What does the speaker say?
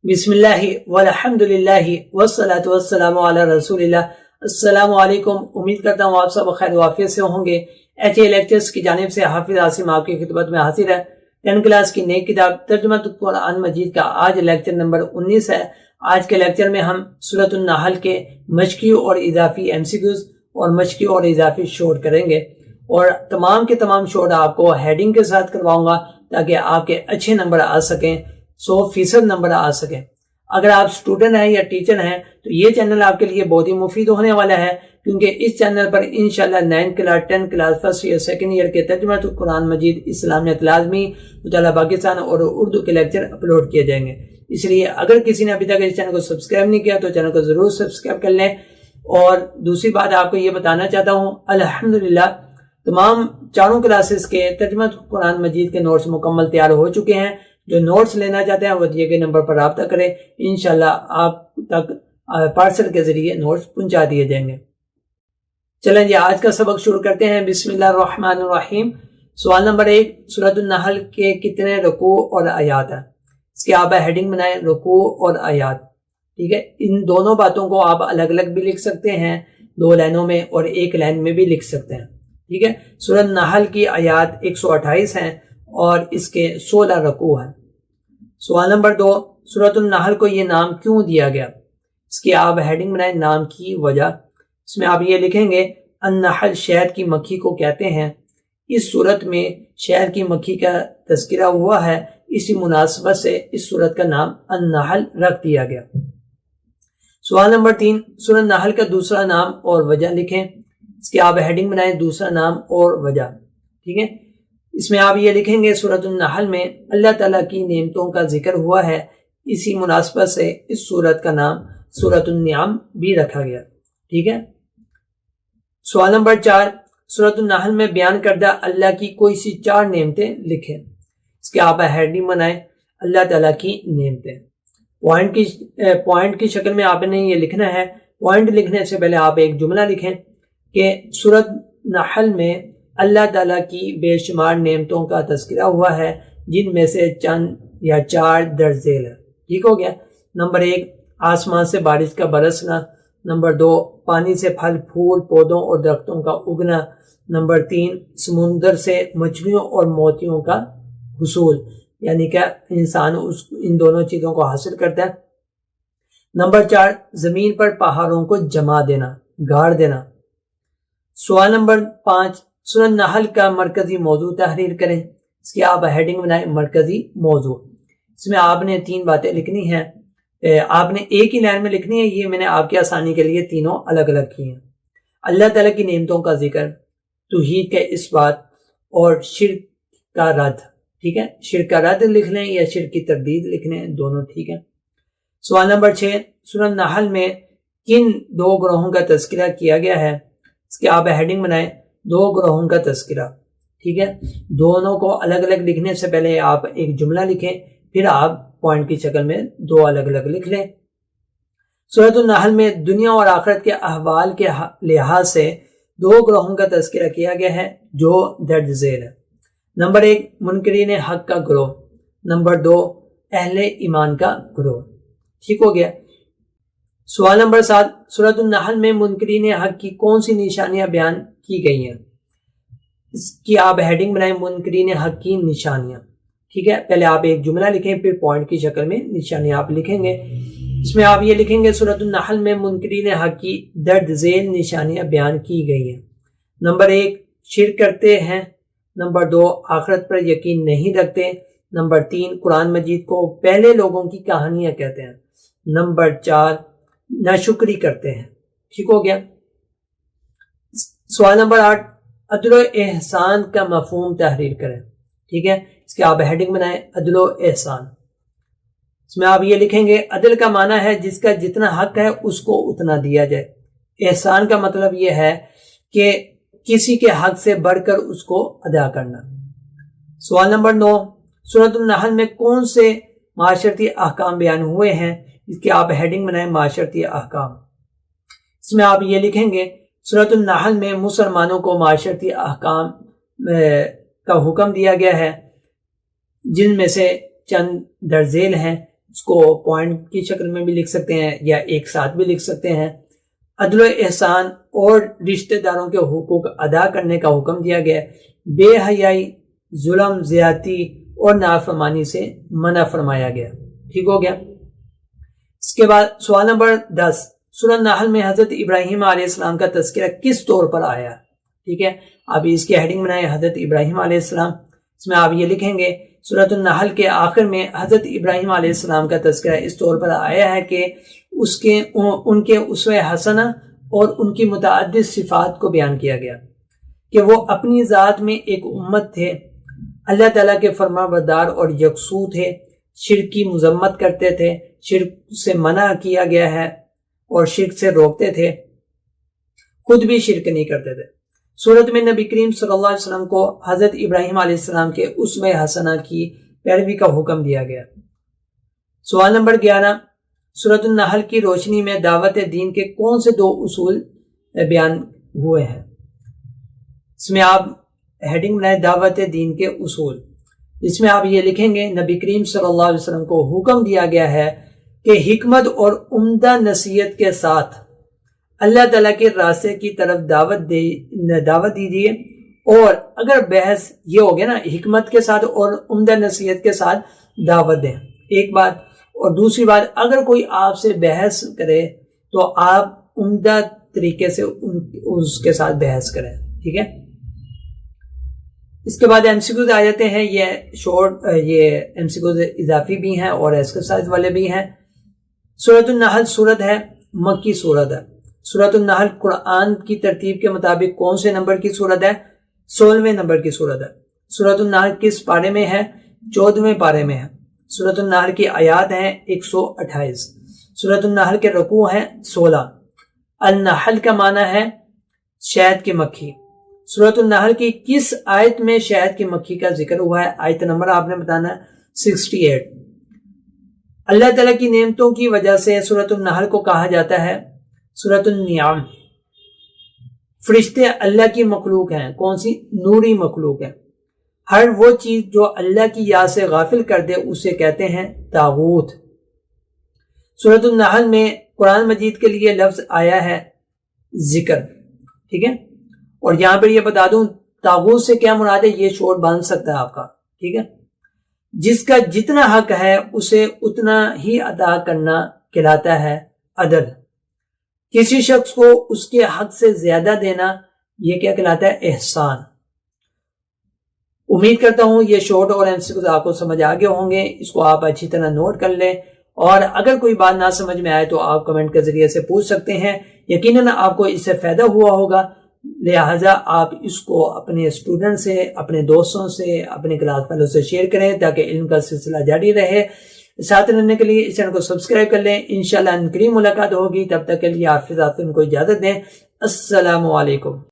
बिस्मिल्लाह वल्हम्दुलिल्लाह वस्सलातु वस्सलामु अला रसूलिल्लाह। अस्सलामु अलैकुम। उम्मीद करता हूँ आप सब खैर वाफियत से होंगे। एचए लेक्चर्स की जानिब से हाफिज आसिम आपकी खिदमत में हाजिर है। 10 क्लास की नई किताब तर्जुमातुल कुरान मजीद का आज लेक्चर नंबर 19 है। आज के लेक्चर में हम सूरतुन नहल के मशकी और इजाफी एमसीक्यूज और मशकी और इजाफी शोर करेंगे और तमाम के तमाम शोर आपको हेडिंग के साथ करवाऊंगा ताकि आपके अच्छे नंबर आ सकें, 100% नंबर आ सके। अगर आप स्टूडेंट हैं या टीचर हैं तो ये चैनल आपके लिए बहुत ही मुफीद होने वाला है, क्योंकि इस चैनल पर इंशाल्लाह 9 class 10 class first year second year के तर्जुमातुल कुरान मजीद, इस्लामियत लाजमी, मुताला पाकिस्तान और उर्दू के लेक्चर अपलोड किए जाएंगे। इसलिए अगर किसी ने अभी तक इस चैनल को सब्सक्राइब नहीं किया तो चैनल को जरूर सब्सक्राइब कर लें। और दूसरी बात आपको ये बताना चाहता हूँ, अल्हम्दुलिल्लाह तमाम चारों क्लासेस के तर्जुमातुल कुरान मजीद के नोट्स मुकम्मल तैयार हो चुके हैं। जो नोट्स लेना चाहते हैं वो दिए गए नंबर पर राब्ता करें, इंशाल्लाह आप तक पार्सल के जरिए नोट्स पहुंचा दिए जाएंगे। चलें जी, आज का सबक शुरू करते हैं। बिस्मिल्लाहिर्रहमानिर्रहीम। सवाल नंबर 1, सूरतुन नहल के कितने रुकू और आयात हैं? इसके आप हेडिंग बनाएं रुकू और आयात। ठीक है, इन दोनों बातों को आप अलग अलग भी लिख सकते हैं, 2 लाइनों में और 1 लाइन में भी लिख सकते हैं। ठीक है, सूरत नहल की आयात 128 हैं और इसके 16 रकू हैं। सवाल नंबर 2, सूरतुन नहल को ये नाम क्यों दिया गया? इसकी आप हेडिंग बनाएं नाम की वजह। इसमें आप ये लिखेंगे अन्नहल शहद की मक्खी को कहते हैं। इस सूरत में शहद की मक्खी का तज़किरा हुआ है, इसी मुनासबत से इस सूरत का नाम अन्नहल रख दिया गया। सवाल नंबर 3, सूरत नहल का दूसरा नाम और वजह लिखें। इसकी आप हेडिंग बनाएं दूसरा नाम और वजह। ठीक है, इसमें आप ये लिखेंगे सूरतुन नहल में अल्लाह ताला की नेमतों का जिक्र हुआ है, इसी मुनासबत से इस सूरत का नाम सूरतुन नियाम भी रखा गया। ठीक है। सवाल नंबर 4, सूरतुन नहल में बयान करदा अल्लाह की कोई सी 4 नेमतें लिखें। इसके आप हेडिंग बनाएं अल्लाह ताला की नेमतें। पॉइंट की शक्ल में आपने ये लिखना है। पॉइंट लिखने से पहले आप एक जुमला लिखें कि सूरत नहल में अल्लाह ताला की बेशुमार नेमतों का तज़किरा हुआ है, जिनमें से चंद या 4 दर्ज झेल है। ठीक हो गया। नंबर 1, आसमान से बारिश का बरसना। नंबर 2, पानी से फल फूल पौधों और दरख्तों का उगना। नंबर 3, समुंदर से मछलियों और मोतियों का हुसूल, यानी क्या इंसान इन दोनों चीज़ों को हासिल करता है। नंबर 4, जमीन पर पहाड़ों को जमा देना, गाड़ देना। सवाल नंबर 5, सूरत नहल का मरकजी मौजू तहरीर करें। इसकी आप हेडिंग बनाएं मरकजी मौजू। इसमें आपने 3 बातें लिखनी हैं, आपने एक ही लाइन में लिखनी है। ये मैंने आपकी आसानी के लिए तीनों अलग अलग की हैं। अल्लाह ताला की नेमतों का जिक्र, तौहीद के इस्बात और शिर्क का रद्द। ठीक है, शिर्क का रद्द लिख लें या शिर्क की तरदीद लिख लें, दोनों ठीक है। सवाल नंबर 6, सूरत नहल में किन 2 ग्रोहों का तज़किरा किया गया है? इसके आप हेडिंग बनाएं 2 ग्रोहों का तज़किरा। ठीक है, दोनों को अलग अलग लिखने से पहले आप एक जुमला लिखें, फिर आप पॉइंट की शक्ल में 2 अलग अलग लिख लें। सूरतुन नहल में दुनिया और आखिरत के अहवाल के लिहाज से 2 ग्रोहों का तज़किरा किया गया है जो दर्ज झेल है। नंबर 1, मुनकरीन हक का ग्रोह। नंबर 2, अहले ईमान का ग्रोह। ठीक हो गया। सवाल नंबर 7, सूरतुन नहल में मुनकरीन हक की कौन सी निशानियां बयान की गई हैं? इसकी आप हेडिंग बनाएं मुनकरीन हक की निशानियां। ठीक है, पहले आप एक जुमला लिखें, फिर पॉइंट की शक्ल में निशानियां आप लिखेंगे। इसमें आप ये लिखेंगे सूरतुन नहल में मुनकरीन हक की दर्ज झेल निशानियां बयान की गई हैं। नंबर 1, शिर्क करते हैं। नंबर 2, आखिरत पर यकीन नहीं रखते। नंबर 3, कुरान मजीद को पहले लोगों की कहानियां कहते हैं। नंबर 4, नाशुक्री करते हैं। ठीक हो गया। सवाल नंबर 8, अदलो एहसान का मफहूम तहरीर करें। ठीक है, इसके आप हेडिंग बनाएं अदलो एहसान। इसमें आप ये लिखेंगे अदल का माना है जिसका जितना हक है उसको उतना दिया जाए। एहसान का मतलब ये है कि किसी के हक से बढ़कर उसको अदा करना। सवाल नंबर 9, सूरतुन नहल में कौन से माशरती अहकाम बयान हुए हैं? इसकी आप हेडिंग बनाएं माशरती अहकाम। इसमें आप ये लिखेंगे सूरतुन नहल में मुसलमानों को माशरती अहकाम का हुक्म दिया गया है, जिनमें से चंद दर्ज झेल हैं। اس کو پوائنٹ کی شکل میں بھی لکھ سکتے ہیں یا ایک ساتھ بھی لکھ سکتے ہیں۔ عدل و احسان اور رشتہ داروں کے حقوق ادا کرنے کا حکم دیا گیا، بے حیائی، ظلم، زیادتی اور نافرمانی سے منع فرمایا گیا۔ ٹھیک ہو گیا۔ اس کے بعد سوال نمبر 10، سورہ نحل میں حضرت ابراہیم علیہ السلام کا تذکرہ کس طور پر آیا؟ ٹھیک ہے، اب اس کی ہیڈنگ بنائیں حضرت ابراہیم علیہ السلام۔ اس میں آپ یہ لکھیں گے سورۃ النحل کے آخر میں حضرت ابراہیم علیہ السلام کا تذکرہ اس طور پر آیا ہے کہ ان کے اسوہ حسنہ اور ان کی متعدد صفات کو بیان کیا گیا کہ وہ اپنی ذات میں ایک امت تھے، اللہ تعالیٰ کے فرما بردار اور یکسو تھے، شرک کی مذمت کرتے تھے، شرک سے منع کیا گیا ہے اور شرک سے روکتے تھے، خود بھی شرک نہیں کرتے تھے۔ سورت میں نبی کریم صلی اللہ علیہ وسلم کو حضرت ابراہیم علیہ السلام کے اسوہ حسنہ کی پیروی کا حکم دیا گیا۔ سوال نمبر 11، سورۃ النحل کی روشنی میں دعوت دین کے کون سے 2 اصول بیان ہوئے ہیں؟ اس میں آپ ہیڈنگ بنائیں دعوت دین کے اصول، جس میں آپ یہ لکھیں گے نبی کریم صلی اللہ علیہ وسلم کو حکم دیا گیا ہے کہ حکمت اور عمدہ نصیحت کے ساتھ اللہ تعالیٰ کے راستے کی طرف دعوت دیجیے، اور اگر بحث یہ ہو گیا نا حکمت کے ساتھ اور عمدہ نصیحت کے ساتھ دعوت دیں، ایک بات، اور دوسری بات اگر کوئی آپ سے بحث کرے تو آپ عمدہ طریقے سے اس کے ساتھ بحث کریں۔ ٹھیک ہے، اس کے بعد MCQs آ جاتے ہیں، یہ MCQs اضافی بھی ہیں اور ایکسرسائز والے بھی ہیں۔ سورۃ النحل سورت ہے، مکی سورت ہے۔ سورۃ النحل قرآن کی ترتیب کے مطابق کون سے نمبر کی سورت ہے؟ 16ویں نمبر کی سورت ہے۔ سورۃ النحل کس پارے میں ہے؟ 14ویں پارے میں ہے۔ سورۃ النحل کی آیات ہیں 128۔ سورۃ النحل کے رکوع ہیں 16۔ النحل کا معنی ہے شہد کی مکھی۔ سورۃ النحل کی کس آیت میں شہد کی مکھی کا ذکر ہوا ہے؟ آیت نمبر آپ نے بتانا ہے 68۔ اللہ تعالیٰ کی نعمتوں کی وجہ سے سورۃ النحل کو کہا جاتا ہے سورۃ النعم۔ فرشتے اللہ کی مخلوق ہیں، کون سی؟ نوری مخلوق ہے۔ ہر وہ چیز جو اللہ کی یاد سے غافل کر دے اسے کہتے ہیں طاغوت۔ سورۃ النحل میں قرآن مجید کے لیے لفظ آیا ہے ذکر۔ ٹھیک ہے، اور یہاں پر یہ بتا دوں طاغوت سے کیا مراد ہے، یہ شور بن سکتا ہے آپ کا۔ ٹھیک ہے، جس کا جتنا حق ہے اسے اتنا ہی ادا کرنا کہلاتا ہے عدل۔ کسی شخص کو اس کے حق سے زیادہ دینا یہ کیا کہلاتا ہے؟ احسان۔ امید کرتا ہوں یہ شارٹ اور MCQs آپ کو سمجھ آگے ہوں گے، اس کو آپ اچھی طرح نوٹ کر لیں، اور اگر کوئی بات نہ سمجھ میں آئے تو آپ کمنٹ کے ذریعے سے پوچھ سکتے ہیں، یقیناً آپ کو اس سے فائدہ ہوا ہوگا، لہٰذا آپ اس کو اپنے اسٹوڈنٹ سے، اپنے دوستوں سے، اپنے کلاس فیلو سے شیئر کریں تاکہ علم کا سلسلہ جاری رہے۔ ساتھ رہنے کے لیے اس چینل کو سبسکرائب کر لیں۔ انشاءاللہ ان قریب ملاقات ہوگی، تب تک کے لیے حافظ، ان کو اجازت دیں۔ السلام علیکم۔